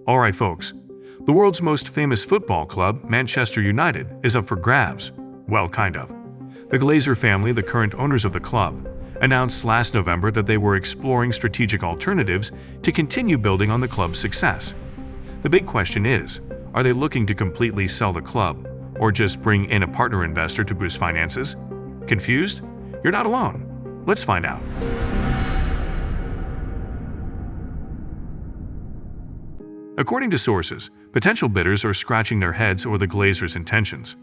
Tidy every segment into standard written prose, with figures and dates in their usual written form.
Alright folks, the world's most famous football club, Manchester United, is up for grabs. Well, kind of. The Glazer family, the current owners of the club, announced last November that they were exploring strategic alternatives to continue building on the club's success. The big question is, are they looking to completely sell the club, or just bring in a partner investor to boost finances? Confused? You're not alone. Let's find out. According to sources, potential bidders are scratching their heads over the Glazers' intentions.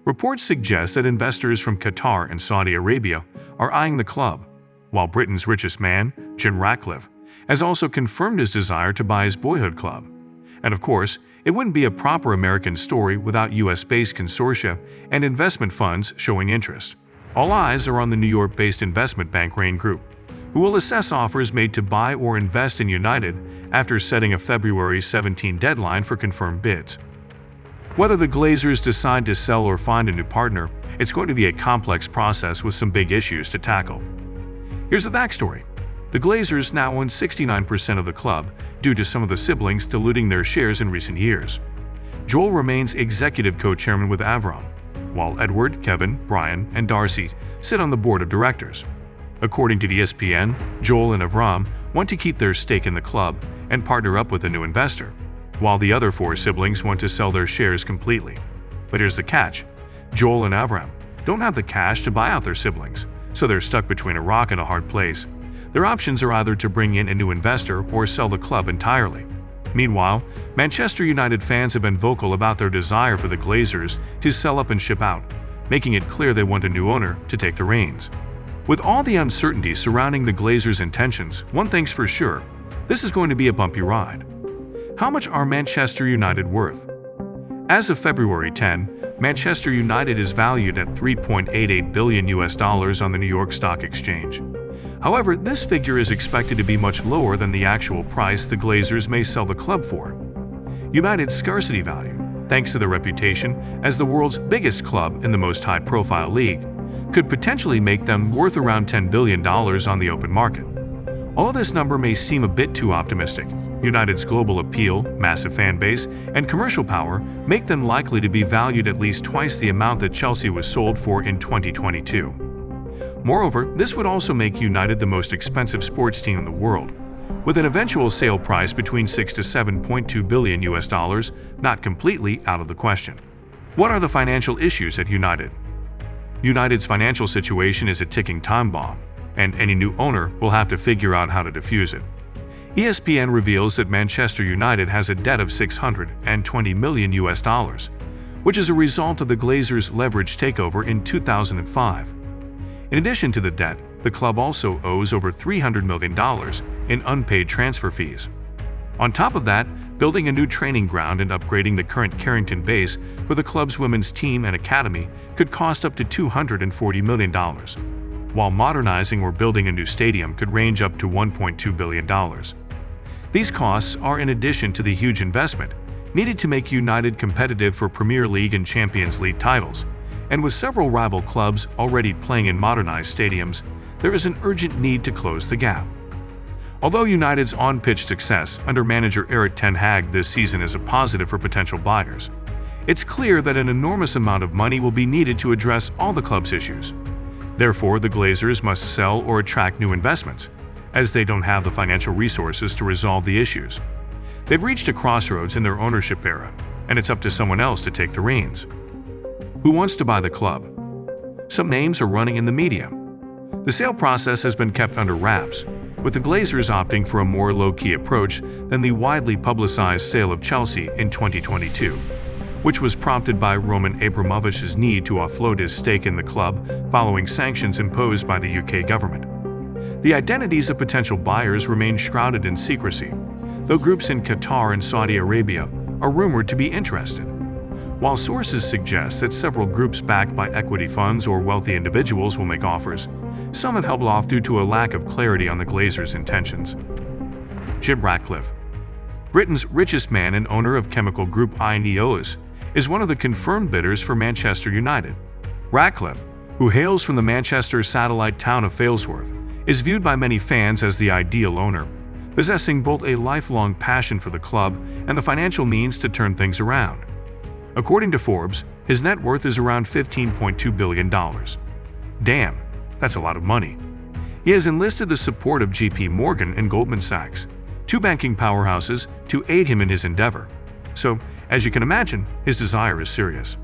Reports suggest that investors from Qatar and Saudi Arabia are eyeing the club, while Britain's richest man, Ratcliffe, has also confirmed his desire to buy his boyhood club. And of course, it wouldn't be a proper American story without US-based consortia and investment funds showing interest. All eyes are on the New York-based investment bank Rain Group, who will assess offers made to buy or invest in United after setting a February 17 deadline for confirmed bids. Whether the Glazers decide to sell or find a new partner, it's going to be a complex process with some big issues to tackle. Here's the backstory. The Glazers now own 69% of the club due to some of the siblings diluting their shares in recent years. Joel remains executive co-chairman with Avram, while Edward, Kevin, Brian, and Darcy sit on the board of directors. According to ESPN, Joel and Avram want to keep their stake in the club and partner up with a new investor, while the other four siblings want to sell their shares completely. But here's the catch. Joel and Avram don't have the cash to buy out their siblings, so they're stuck between a rock and a hard place. Their options are either to bring in a new investor or sell the club entirely. Meanwhile, Manchester United fans have been vocal about their desire for the Glazers to sell up and ship out, making it clear they want a new owner to take the reins. With all the uncertainty surrounding the Glazers' intentions, one thing's for sure, this is going to be a bumpy ride. How much are Manchester United worth? As of February 10, Manchester United is valued at $3.88 billion on the New York Stock Exchange. However, this figure is expected to be much lower than the actual price the Glazers may sell the club for. United's scarcity value, thanks to their reputation as the world's biggest club in the most high-profile league, could potentially make them worth around $10 billion on the open market. Although this number may seem a bit too optimistic, United's global appeal, massive fan base, and commercial power make them likely to be valued at least twice the amount that Chelsea was sold for in 2022. Moreover, this would also make United the most expensive sports team in the world, with an eventual sale price between $6 to $7.2 billion not completely out of the question. What are the financial issues at United? United's financial situation is a ticking time bomb, and any new owner will have to figure out how to defuse it. ESPN reveals that Manchester United has a debt of $620 million, which is a result of the Glazers' leveraged takeover in 2005. In addition to the debt, the club also owes over $300 million in unpaid transfer fees. On top of that, building a new training ground and upgrading the current Carrington base for the club's women's team and academy could cost up to $240 million, while modernizing or building a new stadium could range up to $1.2 billion. These costs are in addition to the huge investment needed to make United competitive for Premier League and Champions League titles, and with several rival clubs already playing in modernized stadiums, there is an urgent need to close the gap. Although United's on-pitch success under manager Erik ten Hag this season is a positive for potential buyers, it's clear that an enormous amount of money will be needed to address all the club's issues. Therefore, the Glazers must sell or attract new investments, as they don't have the financial resources to resolve the issues. They've reached a crossroads in their ownership era, and it's up to someone else to take the reins. Who wants to buy the club? Some names are running in the media. The sale process has been kept under wraps, with the Glazers opting for a more low-key approach than the widely publicized sale of Chelsea in 2022, which was prompted by Roman Abramovich's need to offload his stake in the club following sanctions imposed by the UK government. The identities of potential buyers remain shrouded in secrecy, though groups in Qatar and Saudi Arabia are rumored to be interested. While sources suggest that several groups backed by equity funds or wealthy individuals will make offers, some have held off due to a lack of clarity on the Glazers' intentions. Ratcliffe, Britain's richest man and owner of chemical group Ineos, is one of the confirmed bidders for Manchester United. Ratcliffe, who hails from the Manchester satellite town of Failsworth, is viewed by many fans as the ideal owner, possessing both a lifelong passion for the club and the financial means to turn things around. According to Forbes, his net worth is around $15.2 billion. Damn, that's a lot of money. He has enlisted the support of JP Morgan and Goldman Sachs, two banking powerhouses, to aid him in his endeavor. So, as you can imagine, his desire is serious.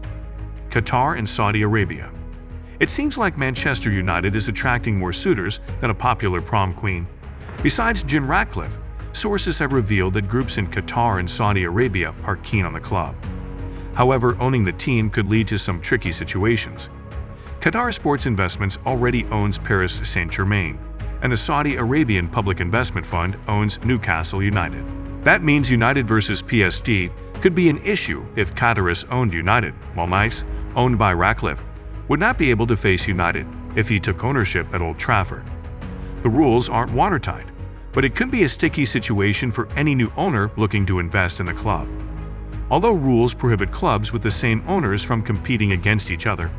Qatar and Saudi Arabia. It seems like Manchester United is attracting more suitors than a popular prom queen. Besides Ratcliffe, sources have revealed that groups in Qatar and Saudi Arabia are keen on the club. However, owning the team could lead to some tricky situations. Qatar Sports Investments already owns Paris Saint-Germain, and the Saudi Arabian Public Investment Fund owns Newcastle United. That means United versus PSG could be an issue if Qataris owned United, while Nice, owned by Ratcliffe, would not be able to face United if he took ownership at Old Trafford. The rules aren't watertight, but it could be a sticky situation for any new owner looking to invest in the club. Although rules prohibit clubs with the same owners from competing against each other,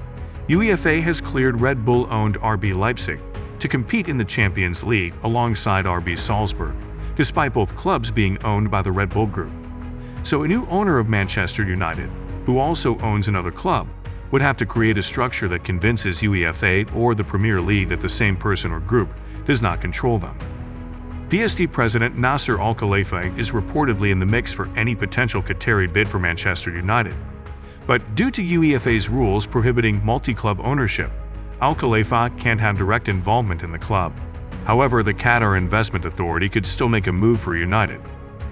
UEFA has cleared Red Bull-owned RB Leipzig to compete in the Champions League alongside RB Salzburg, despite both clubs being owned by the Red Bull Group. So a new owner of Manchester United, who also owns another club, would have to create a structure that convinces UEFA or the Premier League that the same person or group does not control them. PSG president Nasser Al-Khelaifi is reportedly in the mix for any potential Qatari bid for Manchester United. But due to UEFA's rules prohibiting multi-club ownership, Al-Khelaifi can't have direct involvement in the club. However, the Qatar Investment Authority could still make a move for United.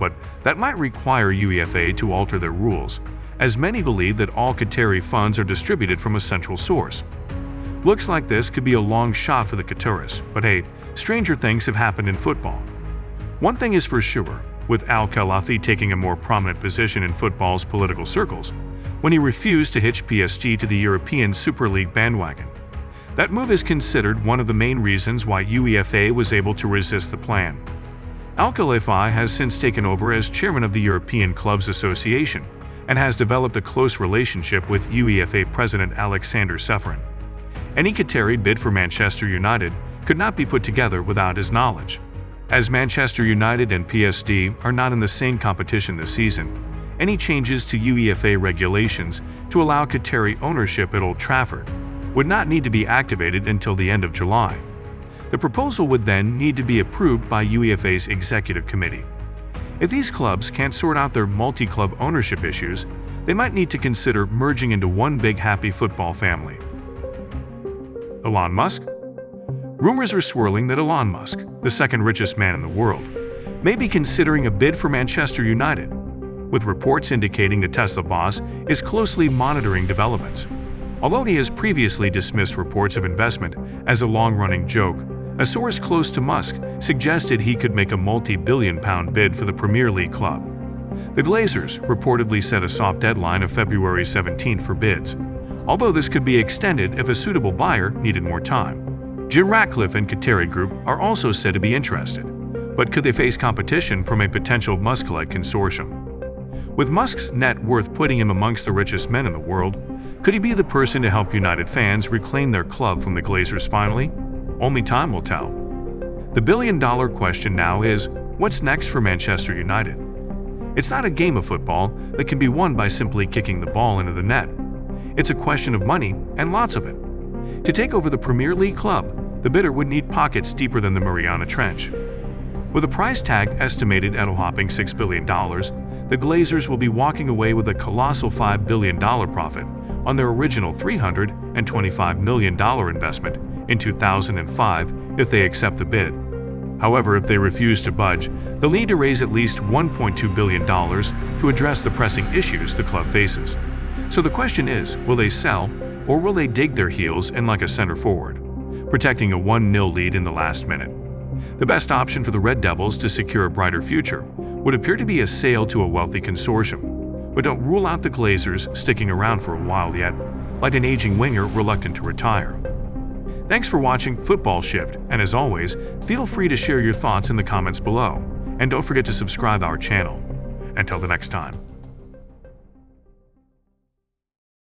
But that might require UEFA to alter their rules, as many believe that all Qatari funds are distributed from a central source. Looks like this could be a long shot for the Qataris, but hey, stranger things have happened in football. One thing is for sure, with Al-Khelaifi taking a more prominent position in football's political circles, when he refused to hitch PSG to the European Super League bandwagon. That move is considered one of the main reasons why UEFA was able to resist the plan. Al-Khelaifi has since taken over as chairman of the European Clubs Association and has developed a close relationship with UEFA president Alexander Ceferin. Any Qatari bid for Manchester United could not be put together without his knowledge. As Manchester United and PSG are not in the same competition this season, any changes to UEFA regulations to allow Qatari ownership at Old Trafford would not need to be activated until the end of July. The proposal would then need to be approved by UEFA's executive committee. If these clubs can't sort out their multi-club ownership issues, they might need to consider merging into one big happy football family. Elon Musk? Rumors are swirling that Elon Musk, the second richest man in the world, may be considering a bid for Manchester United, with reports indicating the Tesla boss is closely monitoring developments. Although he has previously dismissed reports of investment as a long-running joke, a source close to Musk suggested he could make a multi-billion-pound bid for the Premier League club. The Glazers reportedly set a soft deadline of February 17 for bids, although this could be extended if a suitable buyer needed more time. Ratcliffe and Qatari Group are also said to be interested, but could they face competition from a potential Musk-led consortium? With Musk's net worth putting him amongst the richest men in the world, could he be the person to help United fans reclaim their club from the Glazers finally? Only time will tell. The billion-dollar question now is, what's next for Manchester United? It's not a game of football that can be won by simply kicking the ball into the net. It's a question of money, and lots of it. To take over the Premier League club, the bidder would need pockets deeper than the Mariana Trench. With a price tag estimated at a whopping $6 billion, the Glazers will be walking away with a colossal $5 billion profit on their original $325 million investment in 2005 if they accept the bid. However, if they refuse to budge, they'll need to raise at least $1.2 billion to address the pressing issues the club faces. So the question is, will they sell, or will they dig their heels in like a center forward, protecting a 1-0 lead in the last minute? The best option for the Red Devils to secure a brighter future would appear to be a sale to a wealthy consortium, but don't rule out the Glazers sticking around for a while yet, like an aging winger reluctant to retire. Thanks for watching Football Shift, and as always, feel free to share your thoughts in the comments below, and don't forget to subscribe our channel. Until the next time.